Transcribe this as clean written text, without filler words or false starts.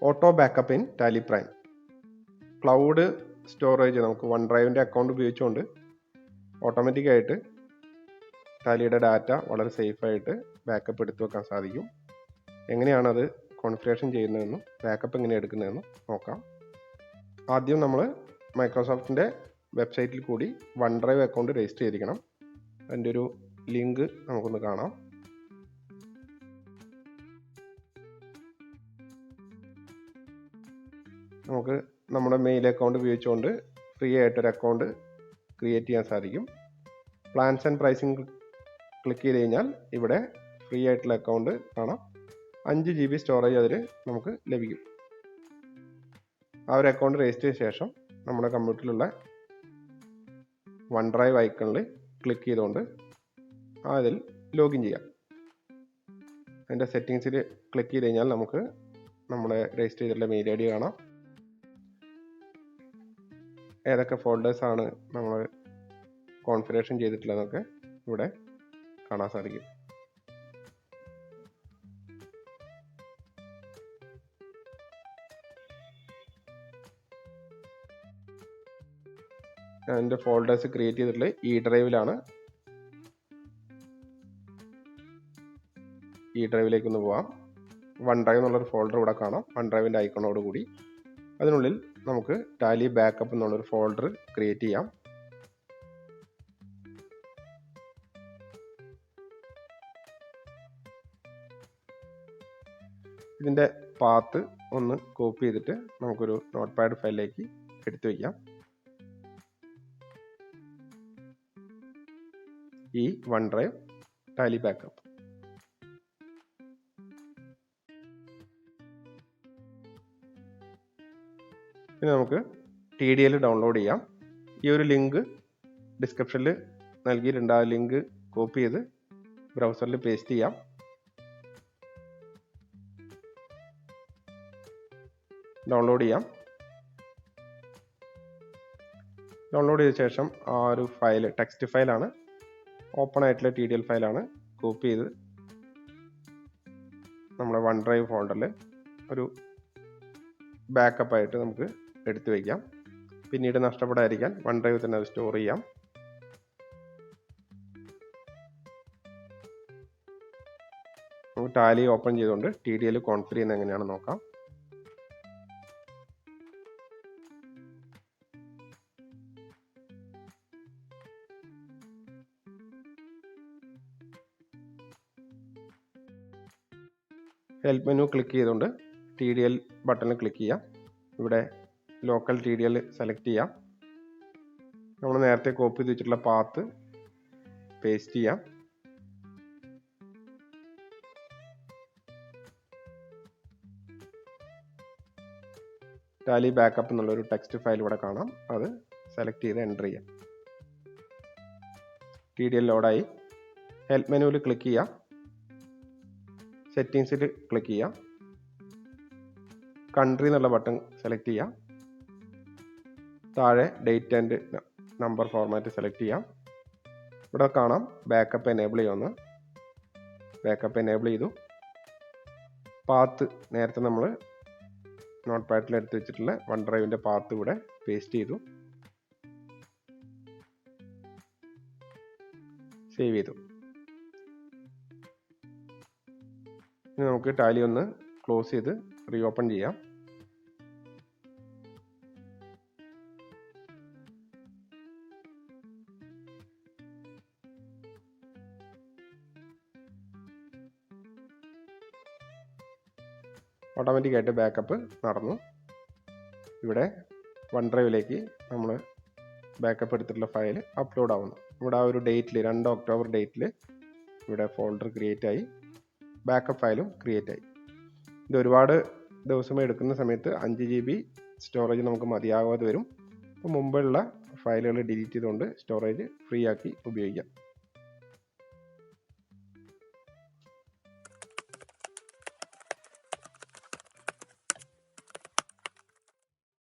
Auto backup in Tally prime. Cloud storage നമുക്ക് one ഡ്രൈവിൻ്റെ account ഉപയോഗിച്ചുകൊണ്ട് ഓട്ടോമാറ്റിക്കായിട്ട് ടാലിയുടെ ഡാറ്റ വളരെ സേഫായിട്ട് ബാക്കപ്പ് എടുത്തു വെക്കാൻ സാധിക്കും. എങ്ങനെയാണത് കോൺഫിഗറേഷൻ ചെയ്യുന്നതെന്നും ബാക്കപ്പ് എങ്ങനെ എടുക്കുന്നതെന്നും നോക്കാം. ആദ്യം നമ്മൾ മൈക്രോസോഫ്റ്റിൻ്റെ വെബ്സൈറ്റിൽ കൂടി വൺ ഡ്രൈവ് അക്കൗണ്ട് രജിസ്റ്റർ ചെയ്തിരിക്കണം. അതിൻ്റെ ഒരു ലിങ്ക് നമുക്കൊന്ന് കാണാം. നമുക്ക് നമ്മുടെ മെയിൽ അക്കൗണ്ട് ഉപയോഗിച്ചുകൊണ്ട് ഫ്രീ ആയിട്ടൊരു അക്കൗണ്ട് ക്രിയേറ്റ് ചെയ്യാൻ സാധിക്കും. പ്ലാൻസ് ആൻഡ് പ്രൈസിങ് ക്ലിക്ക് ചെയ്ത് കഴിഞ്ഞാൽ ഇവിടെ ഫ്രീ ആയിട്ടുള്ള അക്കൗണ്ട് കാണാം. 5 GB സ്റ്റോറേജ് അതിൽ നമുക്ക് ലഭിക്കും. ആ ഒരു അക്കൗണ്ട് രജിസ്റ്റർ ചെയ്ത ശേഷം നമ്മുടെ കമ്പ്യൂട്ടറിലുള്ള വൺ ഡ്രൈവ് ഐക്കണിൽ ക്ലിക്ക് ചെയ്തുകൊണ്ട് അതിൽ ലോഗിൻ ചെയ്യാം. അതിൻ്റെ സെറ്റിങ്സിൽ ക്ലിക്ക് ചെയ്ത് കഴിഞ്ഞാൽ നമുക്ക് നമ്മുടെ രജിസ്റ്റർ ചെയ്തിട്ടുള്ള മെയിൽ ID കാണാം. ഏതൊക്കെ ഫോൾഡേഴ്സാണ് നമ്മൾ കോൺഫിഗറേഷൻ ചെയ്തിട്ടുള്ളതൊക്കെ ഇവിടെ കാണാൻ സാധിക്കും. അതിൻ്റെ ഫോൾഡേഴ്സ് ക്രിയേറ്റ് ചെയ്തിട്ടുള്ള ഇ ഡ്രൈവിലാണ്. ഇ ഡ്രൈവിലേക്ക് ഒന്ന് പോവാം. വൺ ഡ്രൈവ് എന്നുള്ളൊരു ഫോൾഡർ ഇവിടെ കാണാം, വൺ ഡ്രൈവിൻ്റെ ഐക്കണോട് കൂടി. അതിനുള്ളിൽ നമുക്ക് ടാലി ബാക്കപ്പ് എന്നുള്ളൊരു ഫോൾഡർ ക്രിയേറ്റ് ചെയ്യാം. ഇതിൻ്റെ പാത്ത് ഒന്ന് കോപ്പി ചെയ്തിട്ട് നമുക്കൊരു നോട്ട് പാഡ് ഫയലിലേക്ക് എടുത്തു വയ്ക്കാം. ഈ വൺ ഡ്രൈവ് ടാലി ബാക്കപ്പ്. ഇനി നമുക്ക് TDL ഡൗൺലോഡ് ചെയ്യാം. ഈ ഒരു ലിങ്ക് ഡിസ്ക്രിപ്ഷനിൽ നൽകിയിട്ടുണ്ട്. ആ ലിങ്ക് കോപ്പി ചെയ്ത് ബ്രൗസറിൽ പേസ്റ്റ് ചെയ്യാം. ഡൗൺലോഡ് ചെയ്യാം. ഡൗൺലോഡ് ചെയ്ത ശേഷം ആ ഒരു ഫയൽ ടെക്സ്റ്റ് ഫയലാണ്, ഓപ്പൺ ആയിട്ടുള്ള TDL ഫയലാണ്. കോപ്പി ചെയ്ത് നമ്മുടെ വൺ ഡ്രൈവ് ഫോൾഡറിൽ ഒരു ബാക്കപ്പായിട്ട് നമുക്ക് എടുത്തു വയ്ക്കാം. പിന്നീട് നഷ്ടപ്പെടാതിരിക്കാൻ വൺ ഡ്രൈവ് തന്നെ അത് സ്റ്റോർ ചെയ്യാം. നമുക്ക് ടാലി ഓപ്പൺ ചെയ്തുകൊണ്ട് TDL കോൺഫിഗർ ചെയ്യുന്നത് എങ്ങനെയാണെന്ന് നോക്കാം. ഹെൽപ്പ് മെനു ക്ലിക്ക് ചെയ്തുകൊണ്ട് TDL ബട്ടണിൽ ക്ലിക്ക് ചെയ്യാം. ഇവിടെ ലോക്കൽ TDL സെലക്ട് ചെയ്യാം. നമ്മൾ നേരത്തെ കോപ്പി ചെയ്ത് വെച്ചിട്ടുള്ള പാത്ത് പേസ്റ്റ് ചെയ്യാം. ടാലി ബാക്കപ്പ് എന്നുള്ളൊരു ടെക്സ്റ്റ് ഫയൽ ഇവിടെ കാണാം. അത് സെലക്ട് ചെയ്ത് എൻ്റർ ചെയ്യാം. TDL ലോഡായി. ഹെൽപ്പ് മെനുവിൽ ക്ലിക്ക് ചെയ്യാം. സെറ്റിങ്സിൽ ക്ലിക്ക് ചെയ്യാം. കൺട്രി എന്നുള്ള ബട്ടൺ സെലക്ട് ചെയ്യാം. താഴെ date and number format select ചെയ്യാം. ഇവിടെ കാണാം ബാക്കപ്പ് എനേബിൾ ചെയ്യുമെന്ന്. ബാക്കപ്പ് എനേബിൾ ചെയ്തു. പാത്ത് നേരത്തെ നമ്മൾ നോട്ട് പാഡിൽ എടുത്ത് വെച്ചിട്ടുള്ള വൺ ഡ്രൈവിൻ്റെ പാത്ത് ഇവിടെ പേസ്റ്റ് ചെയ്തു. സേവ് ചെയ്തു. ഇനി നമുക്ക് ടാലി ഒന്ന് ക്ലോസ് ചെയ്ത് റീ ഓപ്പൺ ചെയ്യാം. ഓട്ടോമാറ്റിക്കായിട്ട് ബാക്കപ്പ് നടന്നു. ഇവിടെ വൺ ഡ്രൈവിലേക്ക് നമ്മൾ ബാക്കപ്പ് എടുത്തിട്ടുള്ള ഫയൽ അപ്ലോഡ് ആവുന്നു. ഇവിടെ ആ ഒരു ഡേറ്റിൽ 2 ഒക്ടോബർ ഡേറ്റിൽ ഇവിടെ ഫോൾഡർ ക്രിയേറ്റ് ആയി, ബാക്കപ്പ് ഫയലും ക്രിയേറ്റ് ആയി. ഇത് ഒരുപാട് ദിവസം എടുക്കുന്ന സമയത്ത് 5 GB സ്റ്റോറേജ് നമുക്ക് മതിയാകാതെ വരും. അപ്പോൾ മുമ്പുള്ള ഫയലുകൾ ഡിലീറ്റ് ചെയ്തുകൊണ്ട് സ്റ്റോറേജ് ഫ്രീ ആക്കി ഉപയോഗിക്കാം.